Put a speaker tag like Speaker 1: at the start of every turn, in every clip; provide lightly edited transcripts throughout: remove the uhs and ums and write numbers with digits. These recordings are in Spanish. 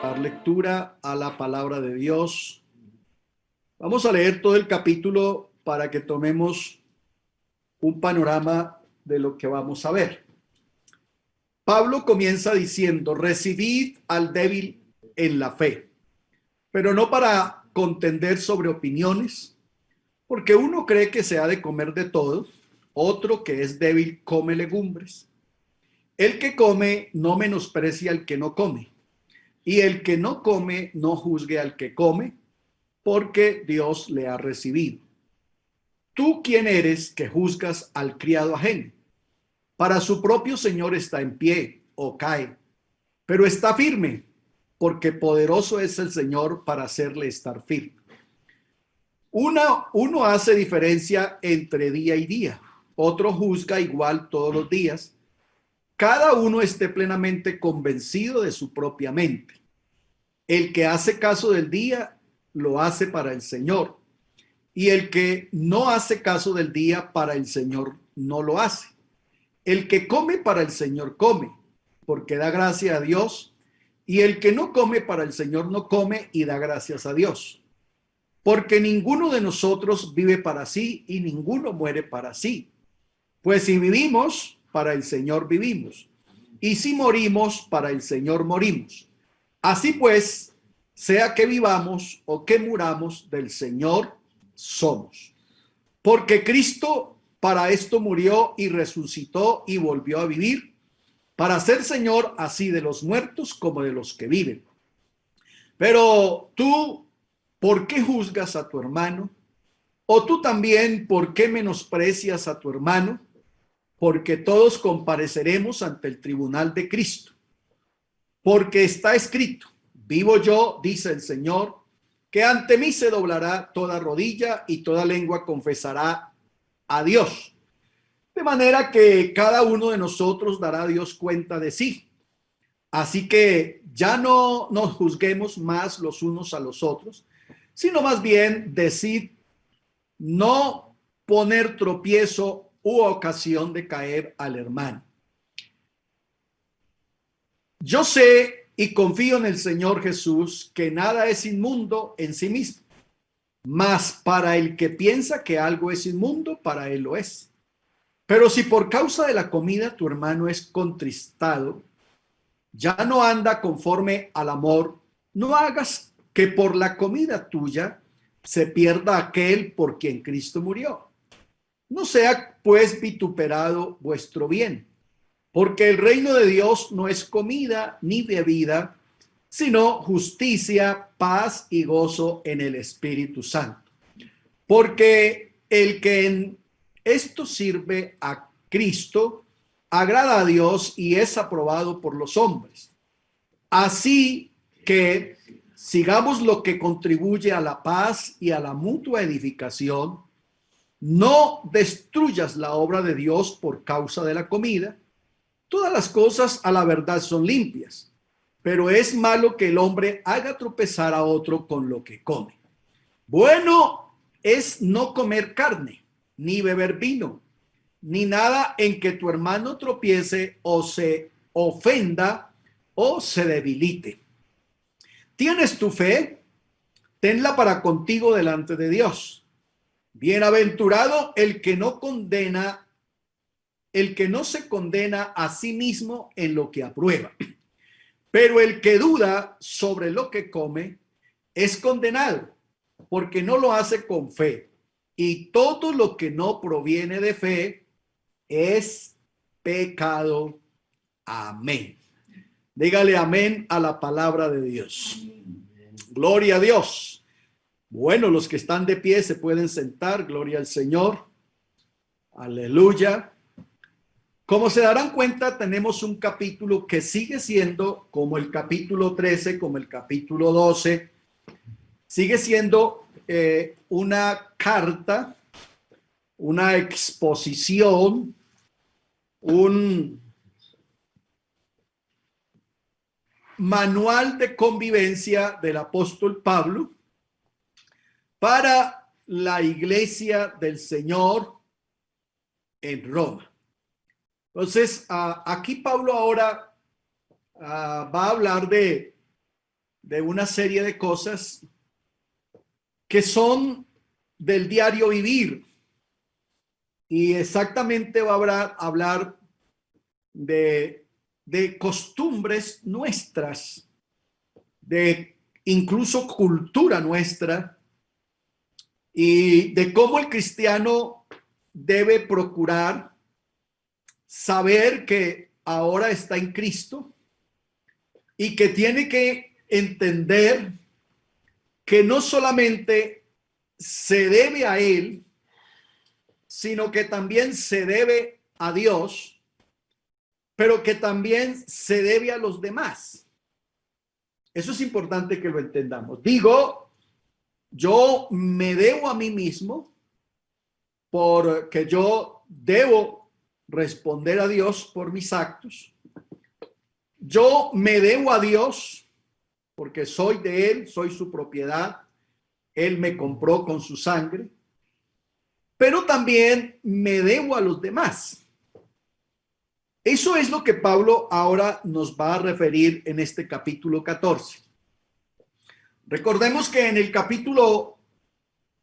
Speaker 1: dar lectura a la palabra de Dios. Vamos a leer todo el capítulo para que tomemos un panorama de lo que vamos a ver. Pablo comienza diciendo: recibid al débil en la fe, pero no para contender sobre opiniones, porque uno cree que se ha de comer de todo, otro que es débil come legumbres. El que come no menosprecia al que no come, y el que no come no juzgue al que come, porque Dios le ha recibido. ¿Tú quién eres que juzgas al criado ajeno? Para su propio Señor está en pie o cae, pero está firme, porque poderoso es el Señor para hacerle estar firme. Uno hace diferencia entre día y día, otro juzga igual todos los días. Cada uno esté plenamente convencido de su propia mente. El que hace caso del día, lo hace para el Señor, y el que no hace caso del día, para el Señor no lo hace. El que come para el Señor come, porque da gracia a Dios, y el que no come para el Señor no come y da gracias a Dios. Porque ninguno de nosotros vive para sí y ninguno muere para sí. Pues si vivimos, para el Señor vivimos, y si morimos, para el Señor morimos. Así pues, sea que vivamos o que muramos, del Señor somos. Porque Cristo para esto murió y resucitó y volvió a vivir, para ser Señor así de los muertos como de los que viven. Pero tú, ¿por qué juzgas a tu hermano? ¿O tú también, por qué menosprecias a tu hermano? Porque todos compareceremos ante el tribunal de Cristo. Porque está escrito: vivo yo, dice el Señor, que ante mí se doblará toda rodilla y toda lengua confesará a Dios. De manera que cada uno de nosotros dará a Dios cuenta de sí. Así que ya no nos juzguemos más los unos a los otros, sino más bien decid no poner tropiezo u ocasión de caer al hermano. Yo sé y confío en el Señor Jesús que nada es inmundo en sí mismo, mas para el que piensa que algo es inmundo, para él lo es. Pero si por causa de la comida tu hermano es contristado, ya no anda conforme al amor, no hagas que por la comida tuya se pierda aquel por quien Cristo murió. No sea pues vituperado vuestro bien, porque el reino de Dios no es comida ni bebida, sino justicia, paz y gozo en el Espíritu Santo. Porque el que en esto sirve a Cristo agrada a Dios y es aprobado por los hombres. Así que sigamos lo que contribuye a la paz y a la mutua edificación. No destruyas la obra de Dios por causa de la comida. Todas las cosas a la verdad son limpias, pero es malo que el hombre haga tropezar a otro con lo que come. Bueno es no comer carne, ni beber vino, ni nada en que tu hermano tropiece o se ofenda o se debilite. ¿Tienes tu fe? Tenla para contigo delante de Dios. Bienaventurado el que no se condena a sí mismo en lo que aprueba. Pero el que duda sobre lo que come es condenado, porque no lo hace con fe. Y todo lo que no proviene de fe es pecado. Amén. Dígale amén a la palabra de Dios. Gloria a Dios. Bueno, los que están de pie se pueden sentar. Gloria al Señor. Aleluya. Como se darán cuenta, tenemos un capítulo que sigue siendo como el capítulo 13, como el capítulo 12. Sigue siendo una carta, una exposición, un manual de convivencia del apóstol Pablo para la iglesia del Señor en Roma. Entonces, aquí Pablo ahora va a hablar de de una serie de cosas que son del diario vivir. Y exactamente va a hablar de costumbres nuestras, de incluso cultura nuestra, y de cómo el cristiano debe procurar saber que ahora está en Cristo y que tiene que entender que no solamente se debe a Él, sino que también se debe a Dios, pero que también se debe a los demás. Eso es importante que lo entendamos. Digo, yo me debo a mí mismo porque yo debo responder a Dios por mis actos. Yo me debo a Dios porque soy de Él, soy su propiedad. Él me compró con su sangre. Pero también me debo a los demás. Eso es lo que Pablo ahora nos va a referir en este capítulo 14. Recordemos que en el capítulo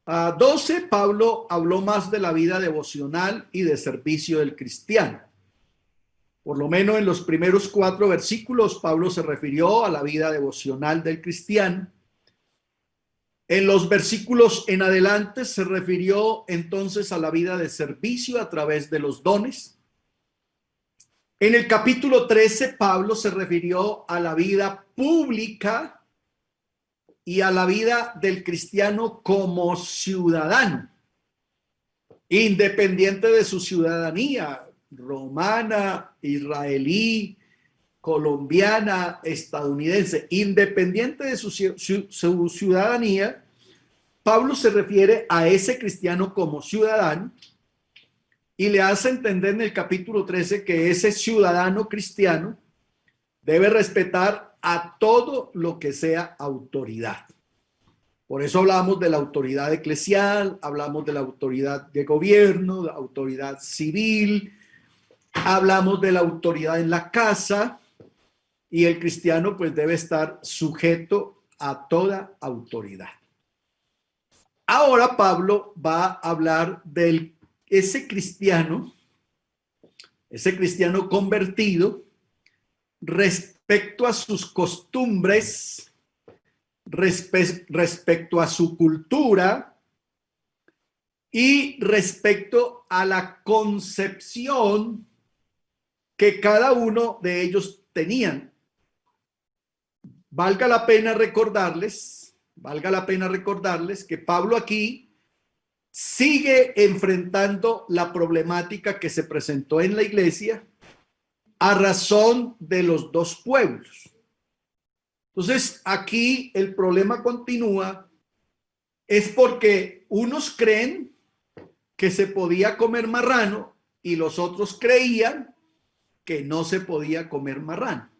Speaker 1: 12, Pablo habló más de la vida devocional y de servicio del cristiano. Por lo menos en los primeros 4 versículos, Pablo se refirió a la vida devocional del cristiano. En los versículos en adelante se refirió entonces a la vida de servicio a través de los dones. En el capítulo 13, Pablo se refirió a la vida pública y a la vida del cristiano como ciudadano, independiente de su ciudadanía, romana, israelí, colombiana, estadounidense, independiente de su ciudadanía. Pablo se refiere a ese cristiano como ciudadano y le hace entender en el capítulo 13 que ese ciudadano cristiano debe respetar a todo lo que sea autoridad. Por eso hablamos de la autoridad eclesial, hablamos de la autoridad de gobierno, de la autoridad civil, hablamos de la autoridad en la casa, y el cristiano pues debe estar sujeto a toda autoridad. Ahora Pablo va a hablar de ese cristiano convertido respecto a sus costumbres, respecto a su cultura y respecto a la concepción que cada uno de ellos tenían. Valga la pena recordarles que Pablo aquí sigue enfrentando la problemática que se presentó en la iglesia a razón de los dos pueblos. Entonces, aquí el problema continúa, es porque unos creen que se podía comer marrano y los otros creían que no se podía comer marrano.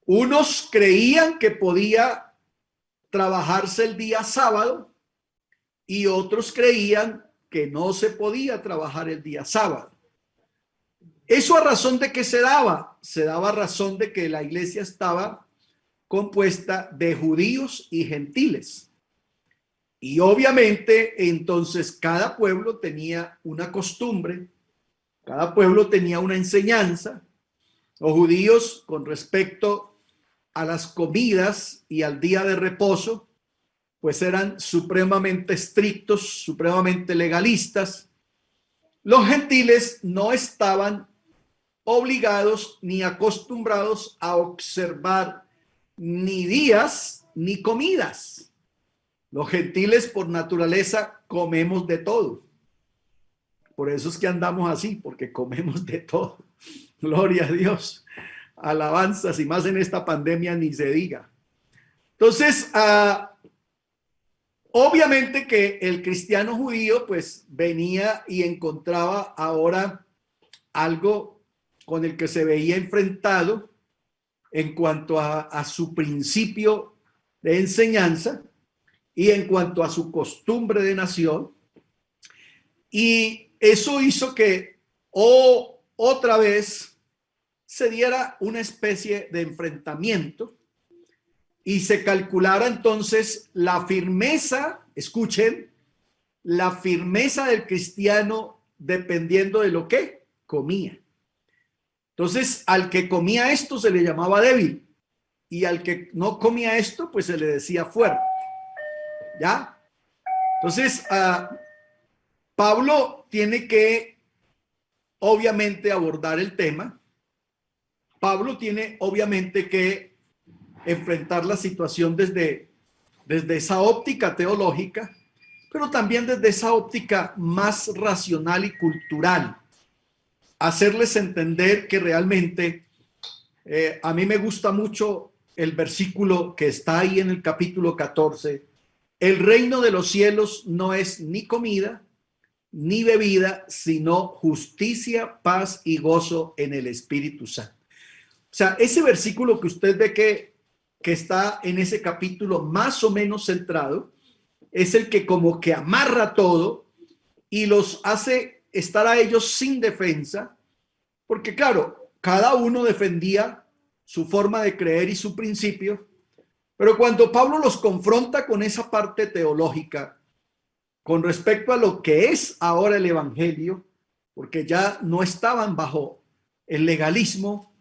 Speaker 1: Unos creían que podía trabajarse el día sábado y otros creían que no se podía trabajar el día sábado. ¿Eso a razón de qué se daba? Se daba a razón de que la iglesia estaba compuesta de judíos y gentiles. Y obviamente entonces cada pueblo tenía una costumbre, cada pueblo tenía una enseñanza. Los judíos con respecto a las comidas y al día de reposo, pues eran supremamente estrictos, supremamente legalistas. Los gentiles no estaban obligados ni acostumbrados a observar ni días ni comidas. Los gentiles por naturaleza comemos de todo. Por eso es que andamos así, porque comemos de todo. Gloria a Dios. Alabanzas, y más en esta pandemia ni se diga. Entonces, obviamente que el cristiano judío pues venía y encontraba ahora algo con el que se veía enfrentado en cuanto a su principio de enseñanza y en cuanto a su costumbre de nación. Y eso hizo que otra vez se diera una especie de enfrentamiento y se calculara entonces la firmeza, escuchen, la firmeza del cristiano dependiendo de lo que comía. Entonces, al que comía esto se le llamaba débil y al que no comía esto, pues se le decía fuerte. ¿Ya? Entonces, Pablo tiene que, obviamente, abordar el tema. Pablo tiene, obviamente, que enfrentar la situación desde esa óptica teológica, pero también desde esa óptica más racional y cultural. Hacerles entender que realmente a mí me gusta mucho el versículo que está ahí en el capítulo 14. El reino de los cielos no es ni comida ni bebida, sino justicia, paz y gozo en el Espíritu Santo. O sea, ese versículo que usted ve que está en ese capítulo más o menos centrado, es el que como que amarra todo y los hace estar a ellos sin defensa, porque claro, cada uno defendía su forma de creer y su principio, pero cuando Pablo los confronta con esa parte teológica, con respecto a lo que es ahora el evangelio, porque ya no estaban bajo el legalismo,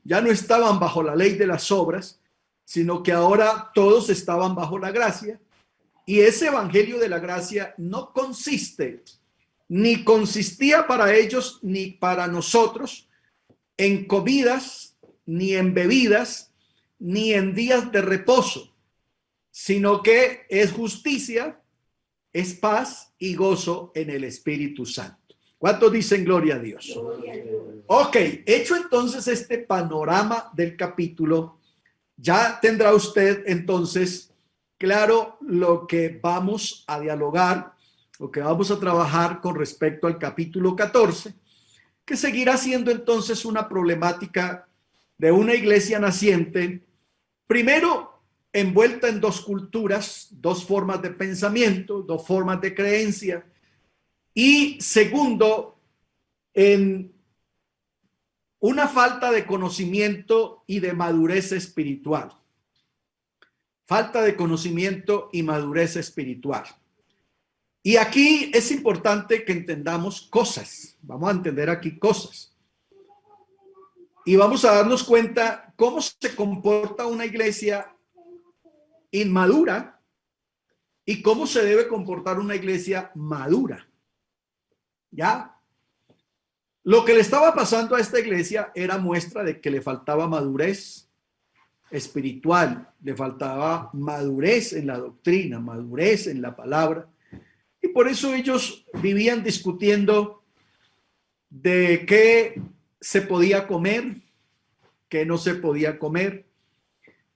Speaker 1: ya no estaban bajo la ley de las obras, sino que ahora todos estaban bajo la gracia, y ese evangelio de la gracia no consiste, ni consistía para ellos, ni para nosotros, en comidas, ni en bebidas, ni en días de reposo, sino que es justicia, es paz y gozo en el Espíritu Santo. ¿Cuántos dicen gloria a Dios? Gloria a Dios. Ok, hecho entonces este panorama del capítulo, ya tendrá usted entonces claro lo que vamos a dialogar, lo que vamos a trabajar con respecto al capítulo 14, que seguirá siendo entonces una problemática de una iglesia naciente, primero envuelta en dos culturas, dos formas de pensamiento, dos formas de creencia, y segundo, en una falta de conocimiento y de madurez espiritual. Falta de conocimiento y madurez espiritual. Y aquí es importante que entendamos cosas. Vamos a entender aquí cosas. Y vamos a darnos cuenta cómo se comporta una iglesia inmadura y cómo se debe comportar una iglesia madura. ¿Ya? Lo que le estaba pasando a esta iglesia era muestra de que le faltaba madurez espiritual, le faltaba madurez en la doctrina, madurez en la palabra. Y por eso ellos vivían discutiendo de qué se podía comer, qué no se podía comer,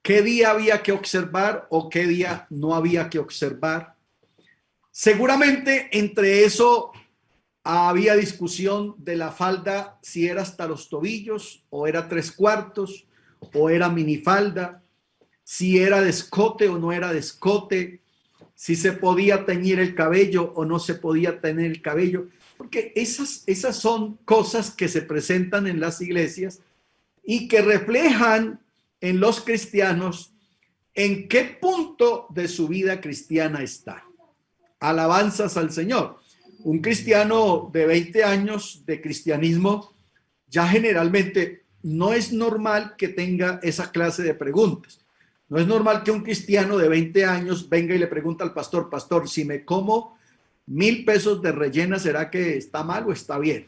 Speaker 1: qué día había que observar o qué día no había que observar. Seguramente entre eso había discusión de la falda, si era hasta los tobillos o era 3/4 o era minifalda, si era de escote o no era de escote, si se podía teñir el cabello o no se podía tener el cabello, porque esas son cosas que se presentan en las iglesias y que reflejan en los cristianos en qué punto de su vida cristiana está. Alabanzas al Señor. Un cristiano de 20 años de cristianismo ya generalmente no es normal que tenga esa clase de preguntas. No es normal que un cristiano de 20 años venga y le pregunte al pastor, pastor, si me como 1,000 pesos de rellena, ¿será que está mal o está bien?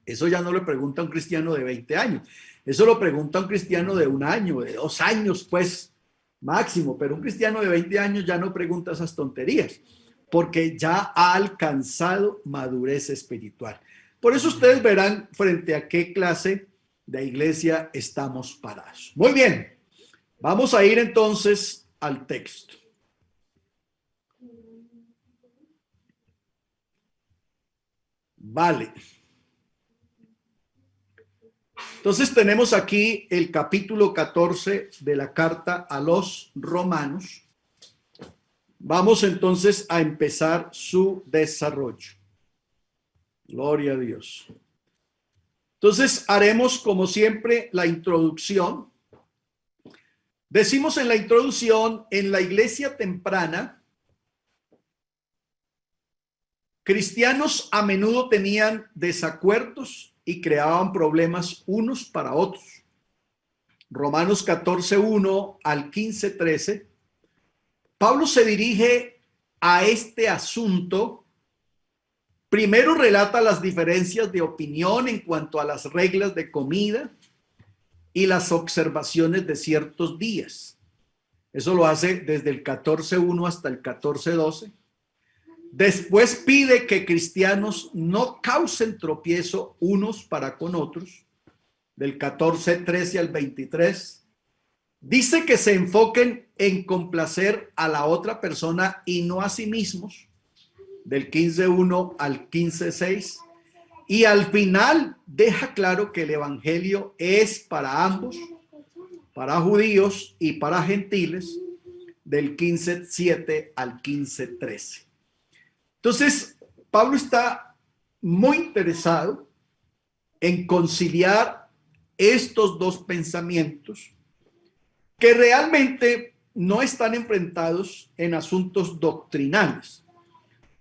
Speaker 1: Eso ya no le pregunta a un cristiano de 20 años. Eso lo pregunta a un cristiano de 1 año, de 2 años, pues máximo. Pero un cristiano de 20 años ya no pregunta esas tonterías, porque ya ha alcanzado madurez espiritual. Por eso ustedes verán frente a qué clase de iglesia estamos parados. Muy bien. Vamos a ir entonces al texto. Vale. Entonces tenemos aquí el capítulo 14 de la carta a los Romanos. Vamos entonces a empezar su desarrollo. Gloria a Dios. Entonces haremos como siempre la introducción. Decimos en la introducción, en la iglesia temprana, cristianos a menudo tenían desacuerdos y creaban problemas unos para otros. Romanos 14:1 al 15:13, Pablo se dirige a este asunto. Primero relata las diferencias de opinión en cuanto a las reglas de comida y las observaciones de ciertos días. Eso lo hace desde el 14:1 hasta el 14:12. Después pide que cristianos no causen tropiezo unos para con otros, del 14:13 al 23. Dice que se enfoquen en complacer a la otra persona y no a sí mismos, del 15:1 al 15:6. Y al final deja claro que el evangelio es para ambos, para judíos y para gentiles, del 15:7 al 15:13. Entonces, Pablo está muy interesado en conciliar estos dos pensamientos que realmente no están enfrentados en asuntos doctrinales.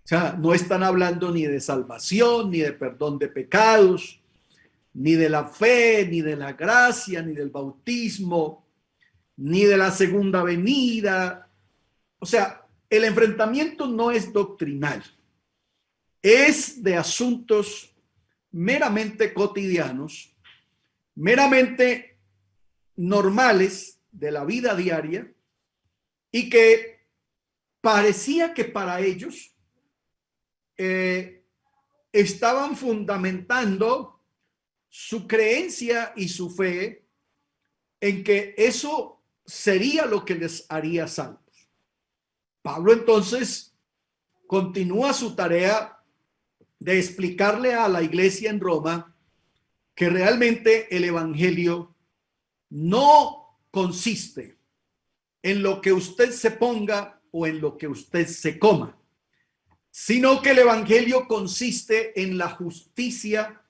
Speaker 1: O sea, no están hablando ni de salvación, ni de perdón de pecados, ni de la fe, ni de la gracia, ni del bautismo, ni de la segunda venida. O sea, el enfrentamiento no es doctrinal, es de asuntos meramente cotidianos, meramente normales de la vida diaria, y que parecía que para ellos estaban fundamentando su creencia y su fe en que eso sería lo que les haría salvos. Pablo entonces continúa su tarea de explicarle a la iglesia en Roma que realmente el evangelio no consiste en lo que usted se ponga o en lo que usted se coma, sino que el evangelio consiste en la justicia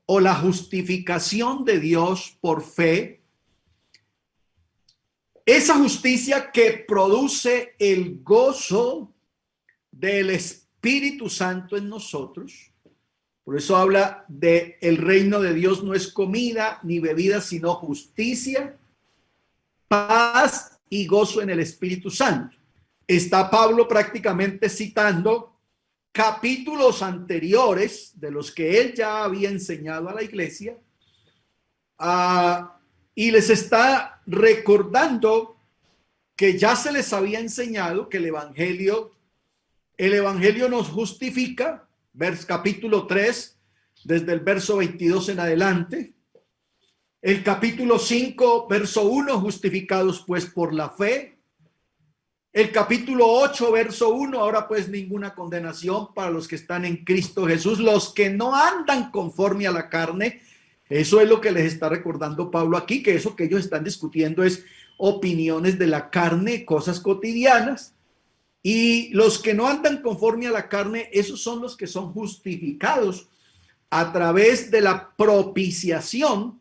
Speaker 1: o la justificación de Dios por fe. Esa justicia que produce el gozo del Espíritu Santo en nosotros. Por eso habla de el reino de Dios no es comida ni bebida, sino justicia, paz y gozo en el Espíritu Santo. Está Pablo prácticamente citando capítulos anteriores de los que él ya había enseñado a la iglesia, y les está recordando que ya se les había enseñado que el evangelio nos justifica, capítulo 3, desde el verso 22 en adelante. El capítulo 5, verso 1, justificados pues por la fe. El capítulo 8, verso 1, ahora pues ninguna condenación para los que están en Cristo Jesús, los que no andan conforme a la carne. Eso es lo que les está recordando Pablo aquí, que eso que ellos están discutiendo es opiniones de la carne, cosas cotidianas. Y los que no andan conforme a la carne, esos son los que son justificados a través de la propiciación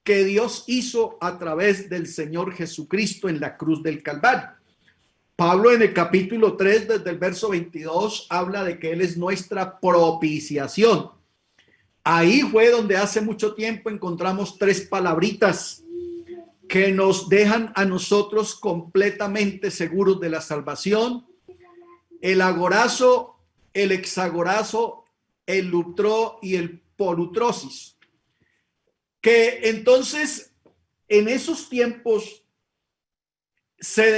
Speaker 1: que Dios hizo a través del Señor Jesucristo en la cruz del Calvario. Pablo en el capítulo 3, desde el verso 22, habla de que Él es nuestra propiciación. Ahí fue donde hace mucho tiempo encontramos tres palabritas que nos dejan a nosotros completamente seguros de la salvación: el agorazo, el hexagorazo, el lutro y el polutrosis. Que entonces en esos tiempos se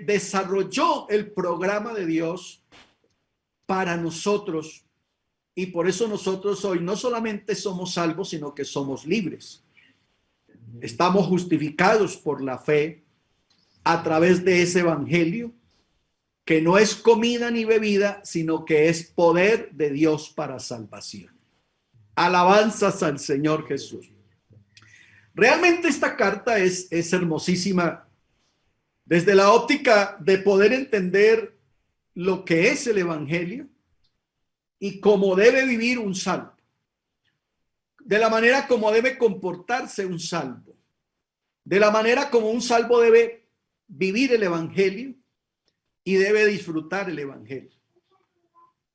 Speaker 1: desarrolló el programa de Dios para nosotros, y por eso nosotros hoy no solamente somos salvos, sino que somos libres. Estamos justificados por la fe a través de ese evangelio que no es comida ni bebida, sino que es poder de Dios para salvación. Alabanzas al Señor Jesús. Realmente esta carta es hermosísima desde la óptica de poder entender lo que es el evangelio y cómo debe vivir un salvo, de la manera como debe comportarse un salvo. de la manera como un salvo debe vivir el evangelio y debe disfrutar el evangelio.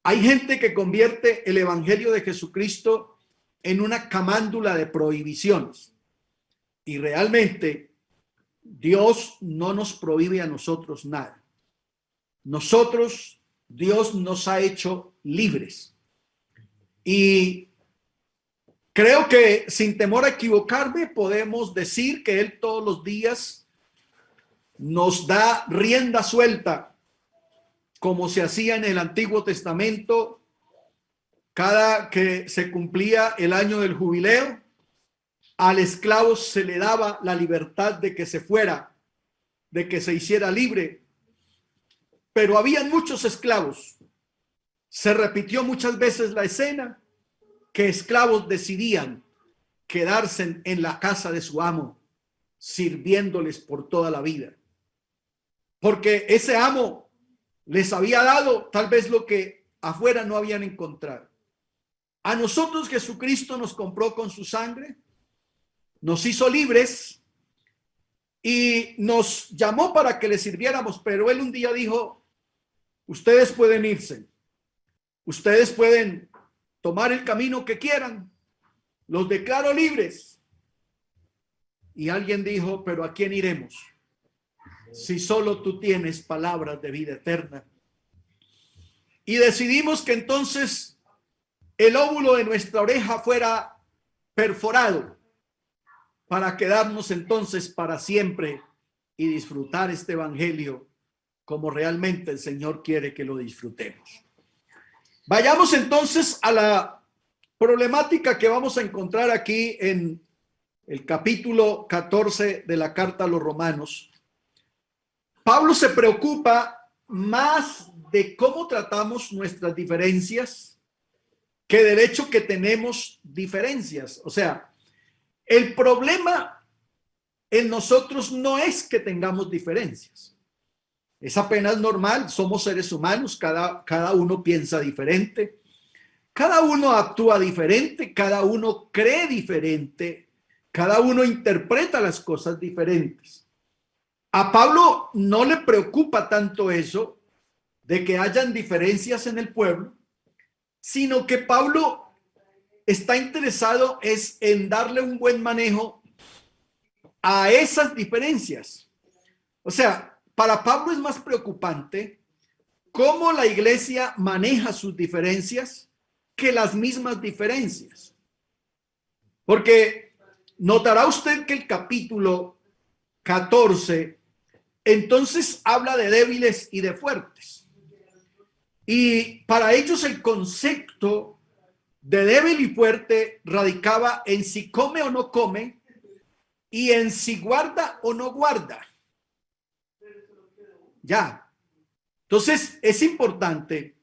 Speaker 1: Hay gente que convierte el evangelio de Jesucristo en una camándula de prohibiciones, y realmente Dios no nos prohíbe a nosotros nada. Nosotros, Dios nos ha hecho libres, y creo que sin temor a equivocarme podemos decir que Él todos los días nos da rienda suelta, como se hacía en el Antiguo Testamento. Cada que se cumplía el año del jubileo, al esclavo se le daba la libertad de que se fuera, de que se hiciera libre. Pero habían muchos esclavos. Se repitió muchas veces la escena que esclavos decidían quedarse en la casa de su amo, sirviéndoles por toda la vida, porque ese amo les había dado tal vez lo que afuera no habían encontrado. A nosotros Jesucristo nos compró con su sangre, nos hizo libres y nos llamó para que le sirviéramos, pero Él un día dijo: ustedes pueden irse, ustedes pueden tomar el camino que quieran, los declaro libres. Y alguien dijo: pero ¿a quién iremos si solo tú tienes palabras de vida eterna? Y decidimos que entonces el óvulo de nuestra oreja fuera perforado para quedarnos entonces para siempre y disfrutar este evangelio como realmente el Señor quiere que lo disfrutemos. Vayamos entonces a la problemática que vamos a encontrar aquí en el capítulo 14 de la carta a los Romanos. Pablo se preocupa más de cómo tratamos nuestras diferencias que del hecho que tenemos diferencias. O sea, el problema en nosotros no es que tengamos diferencias. Es apenas normal, somos seres humanos, cada uno piensa diferente, cada uno actúa diferente, cada uno cree diferente, cada uno interpreta las cosas diferentes. A Pablo no le preocupa tanto eso de que hayan diferencias en el pueblo, sino que Pablo está interesado es en darle un buen manejo a esas diferencias. O sea, para Pablo es más preocupante cómo la iglesia maneja sus diferencias que las mismas diferencias. Porque notará usted que el capítulo 14 entonces habla de débiles y de fuertes. Y para ellos el concepto de débil y fuerte radicaba en si come o no come y en si guarda o no guarda. Ya. Entonces es importante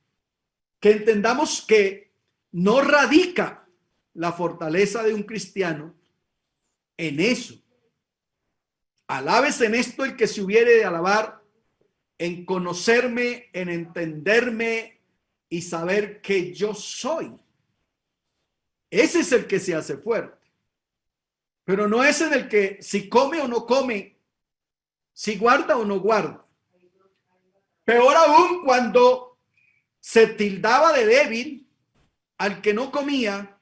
Speaker 1: que entendamos que no radica la fortaleza de un cristiano en eso. Alabes en esto el que se hubiere de alabar, en conocerme, en entenderme y saber que yo soy. Ese es el que se hace fuerte. Pero no es en el que si come o no come, si guarda o no guarda. Peor aún cuando se tildaba de débil al que no comía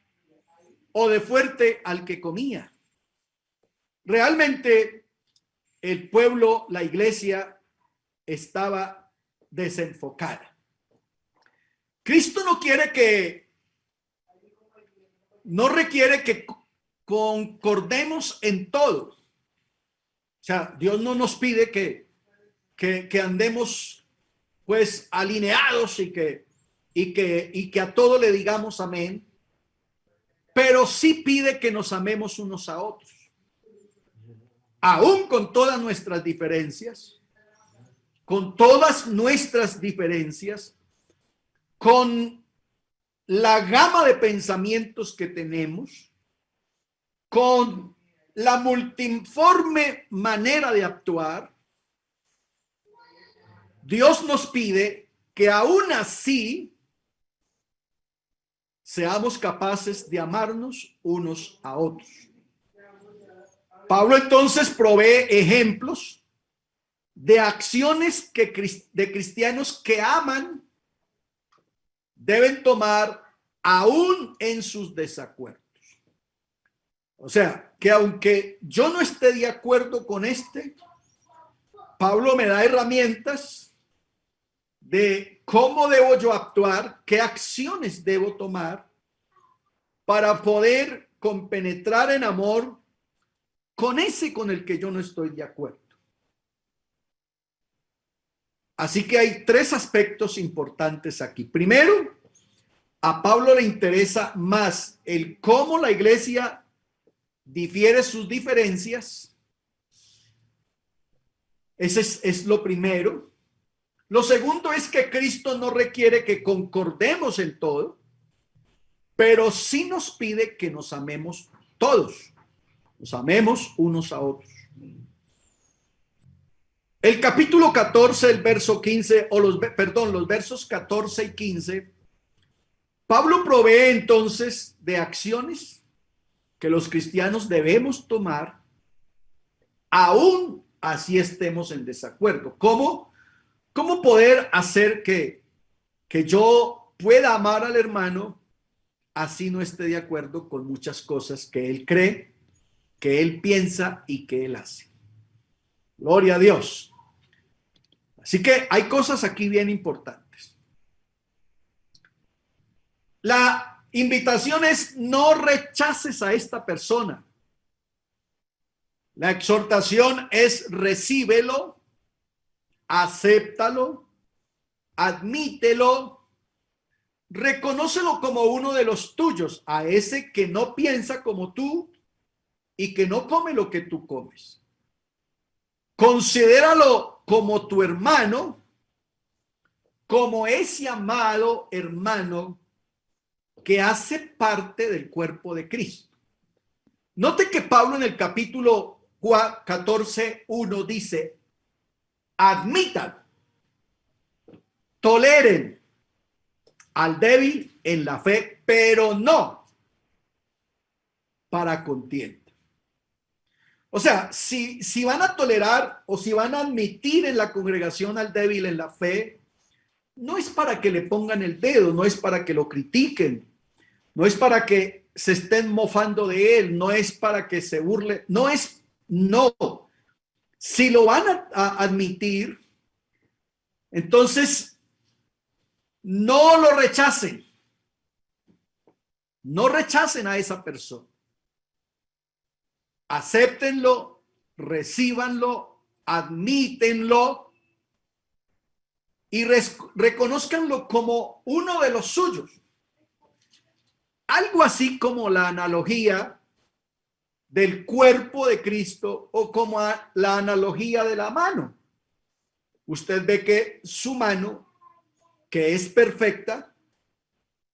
Speaker 1: o de fuerte al que comía. Realmente el pueblo, la iglesia, estaba desenfocada. Cristo no requiere que concordemos en todo. O sea, Dios no nos pide que andemos pues alineados y que a todo le digamos amén, pero sí pide que nos amemos unos a otros, aún con todas nuestras diferencias, con la gama de pensamientos que tenemos, con la multiforme manera de actuar. Dios nos pide que aún así seamos capaces de amarnos unos a otros. Pablo entonces provee ejemplos de acciones de cristianos que aman deben tomar aún en sus desacuerdos. O sea, que aunque yo no esté de acuerdo con Pablo me da herramientas de cómo debo yo actuar, qué acciones debo tomar para poder compenetrar en amor con ese con el que yo no estoy de acuerdo. Así que hay tres aspectos importantes aquí. Primero, a Pablo le interesa más el cómo la iglesia difiere sus diferencias. Ese es lo primero. Lo segundo es que Cristo no requiere que concordemos en todo, pero sí nos pide que nos amemos todos, nos amemos unos a otros. El capítulo 14, el verso 15, los versos 14 y 15, Pablo provee entonces de acciones que los cristianos debemos tomar, aún así estemos en desacuerdo. ¿Cómo poder hacer que yo pueda amar al hermano así no esté de acuerdo con muchas cosas que él cree, que él piensa y que él hace? Gloria a Dios. Así que hay cosas aquí bien importantes. La invitación es: no rechaces a esta persona. La exhortación es: recíbelo, acéptalo, admítelo, reconócelo como uno de los tuyos, a ese que no piensa como tú y que no come lo que tú comes. Considéralo como tu hermano, como ese amado hermano que hace parte del cuerpo de Cristo. Note que Pablo en el capítulo 14:1 dice: admitan, toleren al débil en la fe, pero no para contienda. O sea, si van a tolerar o si van a admitir en la congregación al débil en la fe, no es para que le pongan el dedo, no es para que lo critiquen, no es para que se estén mofando de él, no es para que se burle, no. Si lo van a admitir, entonces no lo rechacen. No rechacen a esa persona. Acéptenlo, recíbanlo, admítenlo y reconózcanlo como uno de los suyos. Algo así como la analogía del cuerpo de Cristo o como la analogía de la mano. Usted ve que su mano, que es perfecta,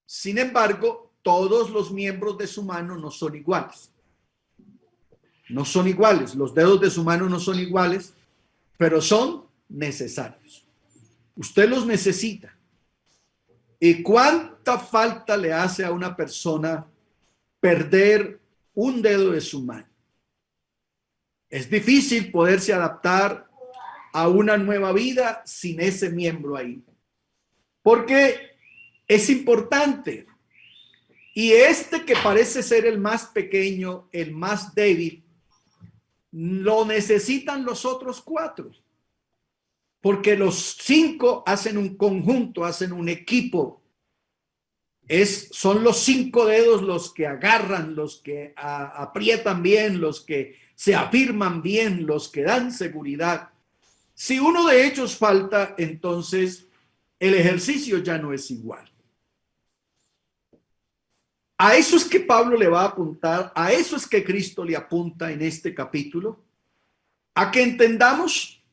Speaker 1: sin embargo, todos los miembros de su mano no son iguales. No son iguales, los dedos de su mano no son iguales, pero son necesarios. Usted los necesita. ¿Y cuánta falta le hace a una persona perder un dedo de su mano? Es difícil poderse adaptar a una nueva vida sin ese miembro ahí, porque es importante. Y que parece ser el más pequeño, el más débil, lo necesitan los otros 4, porque los 5 hacen un conjunto, hacen un equipo. Son los 5 dedos los que agarran, los que aprietan bien, los que se afirman bien, los que dan seguridad. Si uno de ellos falta, entonces el ejercicio ya no es igual. A eso es que Pablo le va a apuntar, a eso es que Cristo le apunta en este capítulo, a que entendamos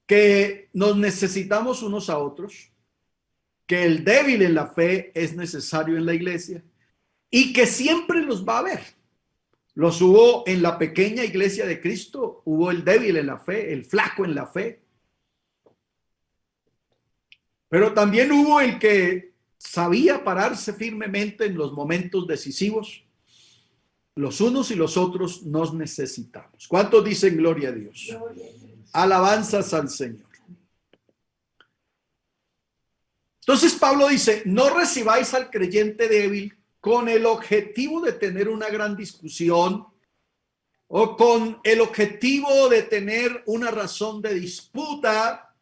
Speaker 1: que nos necesitamos unos a otros, que el débil en la fe es necesario en la iglesia y que siempre los va a haber. Los hubo en la pequeña iglesia de Cristo, hubo el débil en la fe, el flaco en la fe, pero también hubo el que sabía pararse firmemente en los momentos decisivos. Los unos y los otros nos necesitamos. ¿Cuántos dicen gloria a Dios? Alabanzas al Señor. Entonces Pablo dice, no recibáis al creyente débil con el objetivo de tener una gran discusión o con el objetivo de tener una razón de disputa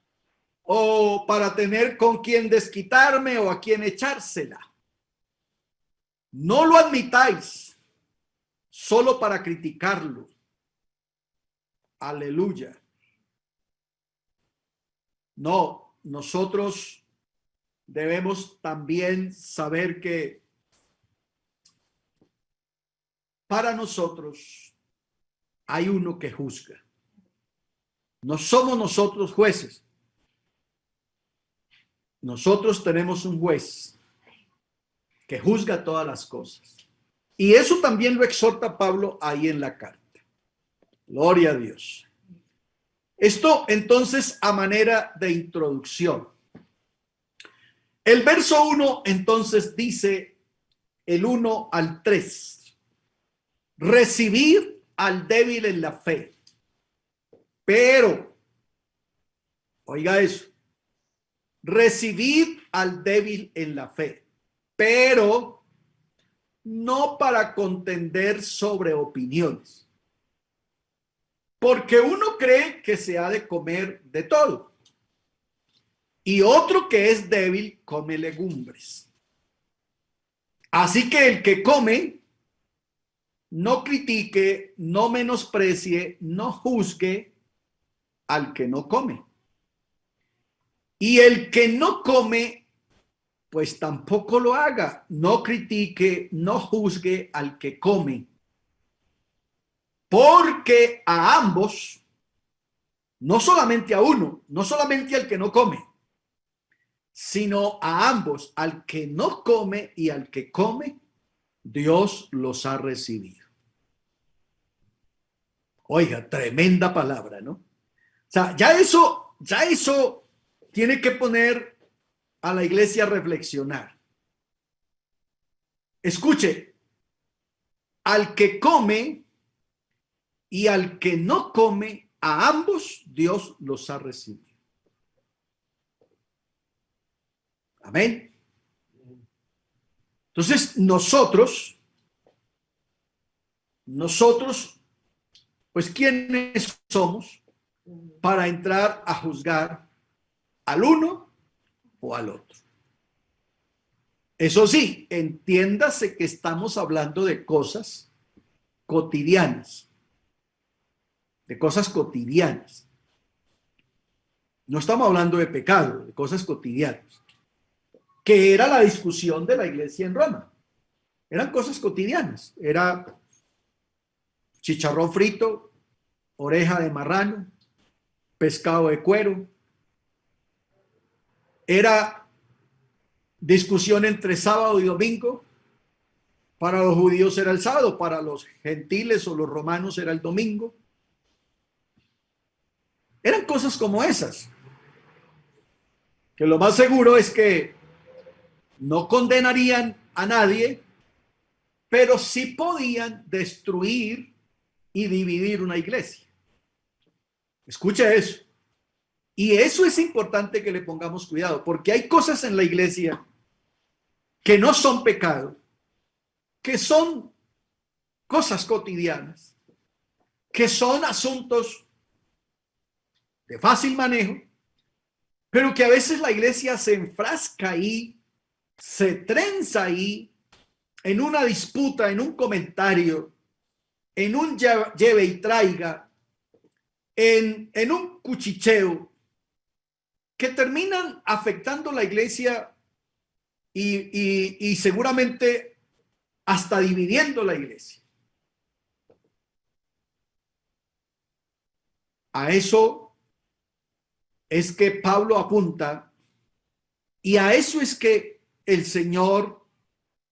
Speaker 1: o para tener con quién desquitarme o a quién echársela. No lo admitáis solo para criticarlo. Aleluya. No, nosotros debemos también saber que para nosotros hay uno que juzga. No somos nosotros jueces. Nosotros tenemos un juez que juzga todas las cosas. Y eso también lo exhorta Pablo ahí en la carta. Gloria a Dios. Esto entonces a manera de introducción. El verso 1 entonces dice, el 1 al 3, recibir al débil en la fe. Pero, oiga eso, recibir al débil en la fe, pero no para contender sobre opiniones. Porque uno cree que se ha de comer de todo. Y otro que es débil come legumbres. Así que el que come, no critique, no menosprecie, no juzgue al que no come. Y el que no come, pues tampoco lo haga. No critique, no juzgue al que come. Porque a ambos, no solamente a uno, no solamente al que no come, sino a ambos, al que no come y al que come, Dios los ha recibido. Oiga, tremenda palabra, ¿no? O sea, ya eso tiene que poner a la iglesia a reflexionar. Escuche, al que come y al que no come, a ambos Dios los ha recibido. Amén. Entonces, nosotros, pues, ¿quiénes somos para entrar a juzgar al uno o al otro? Eso sí, entiéndase que estamos hablando de cosas cotidianas. De cosas cotidianas. No estamos hablando de pecado, de cosas cotidianas. Que era la discusión de la iglesia en Roma. Eran cosas cotidianas. Era chicharrón frito, oreja de marrano, pescado de cuero. Era discusión entre sábado y domingo. Para los judíos era el sábado, para los gentiles o los romanos era el domingo. Eran cosas como esas. Que lo más seguro es que no condenarían a nadie, pero sí podían destruir y dividir una iglesia. Escucha eso. Y eso es importante que le pongamos cuidado, porque hay cosas en la iglesia que no son pecado, que son cosas cotidianas, que son asuntos de fácil manejo, pero que a veces la iglesia se enfrasca ahí, se trenza ahí, en una disputa, en un comentario, en un lleve y traiga, en un cuchicheo, que terminan afectando la iglesia y seguramente hasta dividiendo la iglesia. A eso es que Pablo apunta, y a eso es que el Señor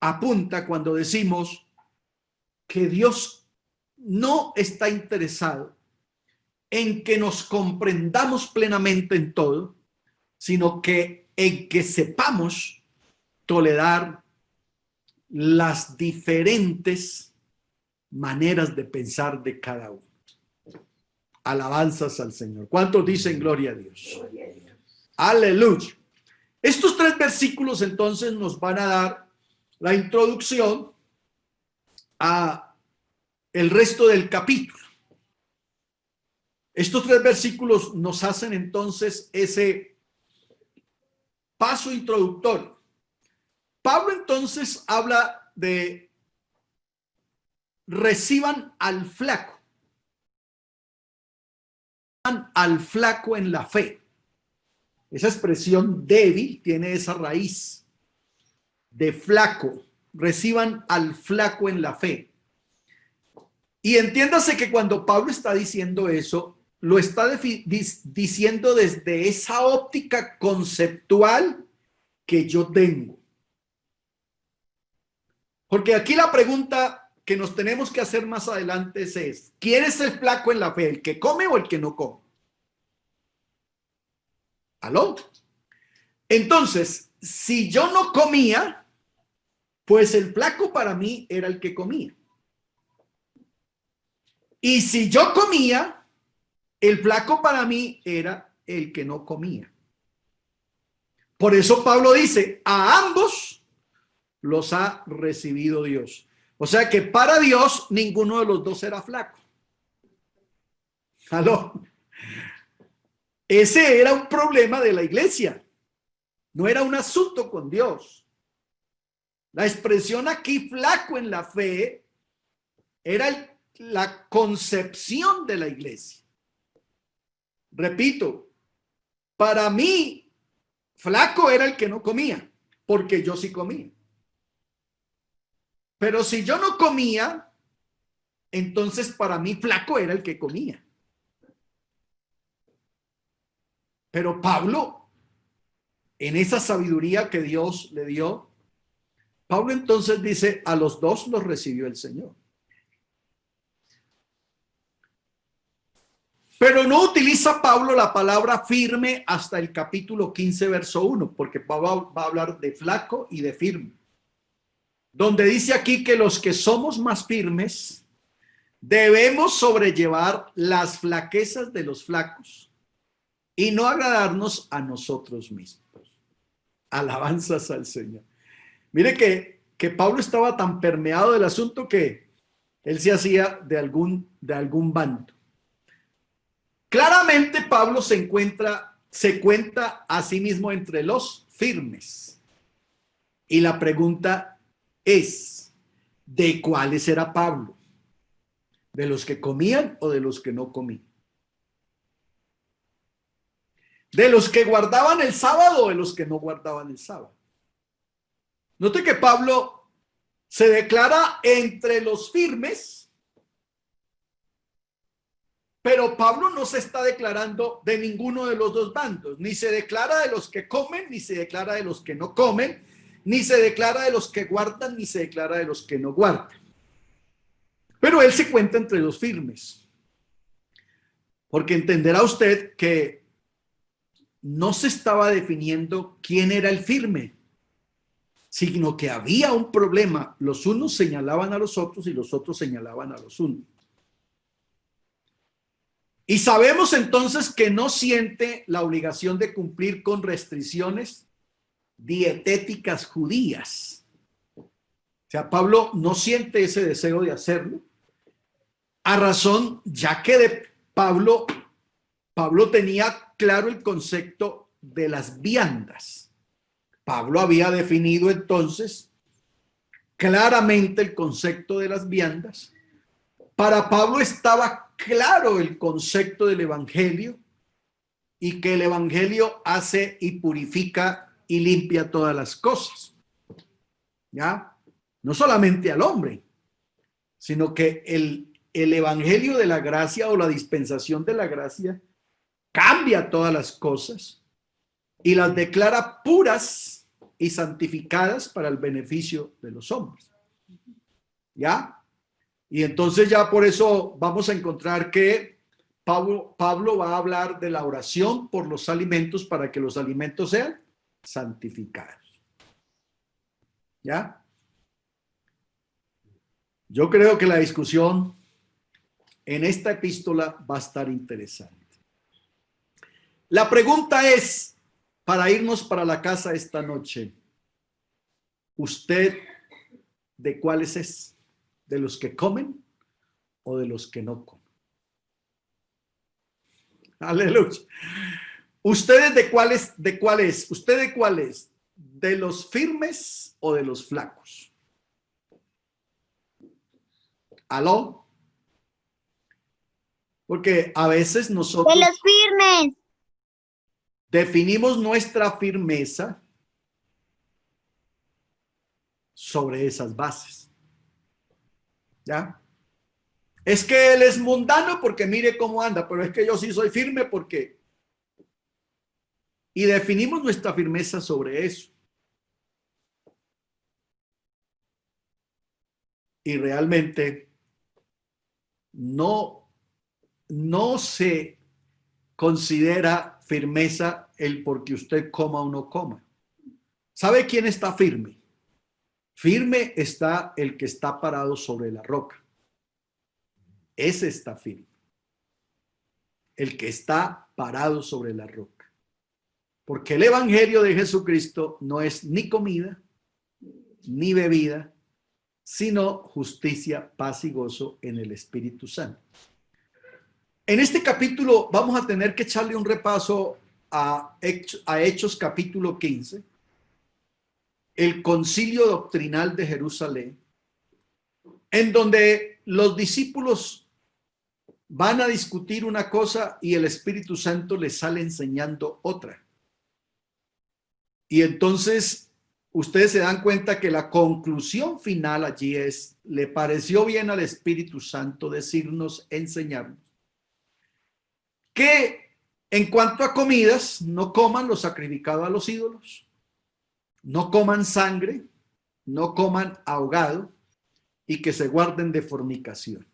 Speaker 1: apunta cuando decimos que Dios no está interesado en que nos comprendamos plenamente en todo, sino que en que sepamos tolerar las diferentes maneras de pensar de cada uno. Alabanzas al Señor. ¿Cuántos dicen gloria a Dios? Aleluya. Estos 3 versículos entonces nos van a dar la introducción a el resto del capítulo. Estos 3 versículos nos hacen entonces ese paso introductorio. Pablo entonces habla de reciban al flaco en la fe. Esa expresión débil tiene esa raíz de flaco. Reciban al flaco en la fe. Y entiéndase que cuando Pablo está diciendo eso, lo está diciendo desde esa óptica conceptual que yo tengo. Porque aquí la pregunta que nos tenemos que hacer más adelante es, ¿quién es el flaco en la fe? ¿El que come o el que no come? ¿Aló? Entonces, si yo no comía, pues el flaco para mí era el que comía. Y si yo comía, el flaco para mí era el que no comía. Por eso Pablo dice, a ambos los ha recibido Dios. O sea que para Dios ninguno de los dos era flaco. ¿Aló? Ese era un problema de la iglesia. No era un asunto con Dios. La expresión aquí flaco en la fe era la concepción de la iglesia. Repito, para mí flaco era el que no comía, porque yo sí comía. Pero si yo no comía, entonces para mí flaco era el que comía. Pero Pablo, en esa sabiduría que Dios le dio, Pablo entonces dice, a los dos los recibió el Señor. Pero no utiliza Pablo la palabra firme hasta el capítulo 15, verso 1, porque Pablo va a hablar de flaco y de firme. Donde dice aquí que los que somos más firmes debemos sobrellevar las flaquezas de los flacos y no agradarnos a nosotros mismos. Alabanzas al Señor. Mire que Pablo estaba tan permeado del asunto que él se hacía de algún bando. Claramente Pablo se cuenta a sí mismo entre los firmes. Y la pregunta es, ¿de cuáles era Pablo? ¿De los que comían o de los que no comían? ¿De los que guardaban el sábado o de los que no guardaban el sábado? Note que Pablo se declara entre los firmes, pero Pablo no se está declarando de ninguno de los dos bandos, ni se declara de los que comen, ni se declara de los que no comen, ni se declara de los que guardan, ni se declara de los que no guardan. Pero él se cuenta entre los firmes, porque entenderá usted que no se estaba definiendo quién era el firme, sino que había un problema. Los unos señalaban a los otros y los otros señalaban a los unos. Y sabemos entonces que no siente la obligación de cumplir con restricciones dietéticas judías. O sea, Pablo no siente ese deseo de hacerlo, a razón ya que de Pablo tenía claro el concepto de las viandas. Pablo había definido entonces claramente el concepto de las viandas. Para Pablo estaba claro el concepto del evangelio y que el evangelio hace y purifica y limpia todas las cosas. ¿Ya? No solamente al hombre, sino que el evangelio de la gracia o la dispensación de la gracia cambia todas las cosas y las declara puras y santificadas para el beneficio de los hombres. ¿Ya? Y entonces ya por eso vamos a encontrar que Pablo va a hablar de la oración por los alimentos para que los alimentos sean santificados. ¿Ya? Yo creo que la discusión en esta epístola va a estar interesante. La pregunta es, para irnos para la casa esta noche, ¿usted de cuáles es? ¿De los que comen o de los que no comen? Aleluya. ¿Ustedes de cuáles? ¿De cuál es? ¿Usted de cuál es? ¿De los firmes o de los flacos? ¿Aló? Porque a veces nosotros
Speaker 2: De los firmes.
Speaker 1: definimos nuestra firmeza sobre esas bases. ¿Ya? Es que él es mundano porque mire cómo anda, pero es que yo sí soy firme porque... Y definimos nuestra firmeza sobre eso. Y realmente no se considera firmeza el porque usted coma o no coma. ¿Sabe quién está firme? Firme está el que está parado sobre la roca. Ese está firme. El que está parado sobre la roca. Porque el evangelio de Jesucristo no es ni comida, ni bebida, sino justicia, paz y gozo en el Espíritu Santo. En este capítulo vamos a tener que echarle un repaso a Hechos capítulo 15, el concilio doctrinal de Jerusalén, en donde los discípulos van a discutir una cosa y el Espíritu Santo les sale enseñando otra. Y entonces ustedes se dan cuenta que la conclusión final allí es, le pareció bien al Espíritu Santo decirnos, enseñarnos, que en cuanto a comidas, no coman lo sacrificado a los ídolos, no coman sangre, no coman ahogado y que se guarden de fornicación.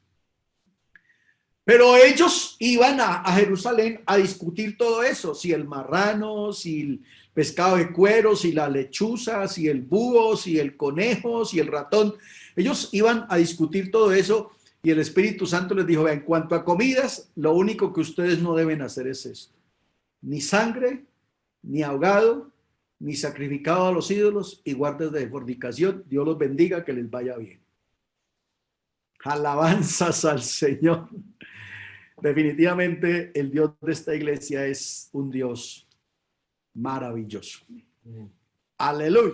Speaker 1: Pero ellos iban a Jerusalén a discutir todo eso, si el marrano, si el pescado de cuero, si la lechuza, si el búho, si el conejo, si el ratón. Ellos iban a discutir todo eso y el Espíritu Santo les dijo, en cuanto a comidas, lo único que ustedes no deben hacer es esto. Ni sangre, ni ahogado, ni sacrificado a los ídolos y guardas de fornicación. Dios los bendiga, que les vaya bien. Alabanzas al Señor. Definitivamente el Dios de esta iglesia es un Dios maravilloso. Aleluya.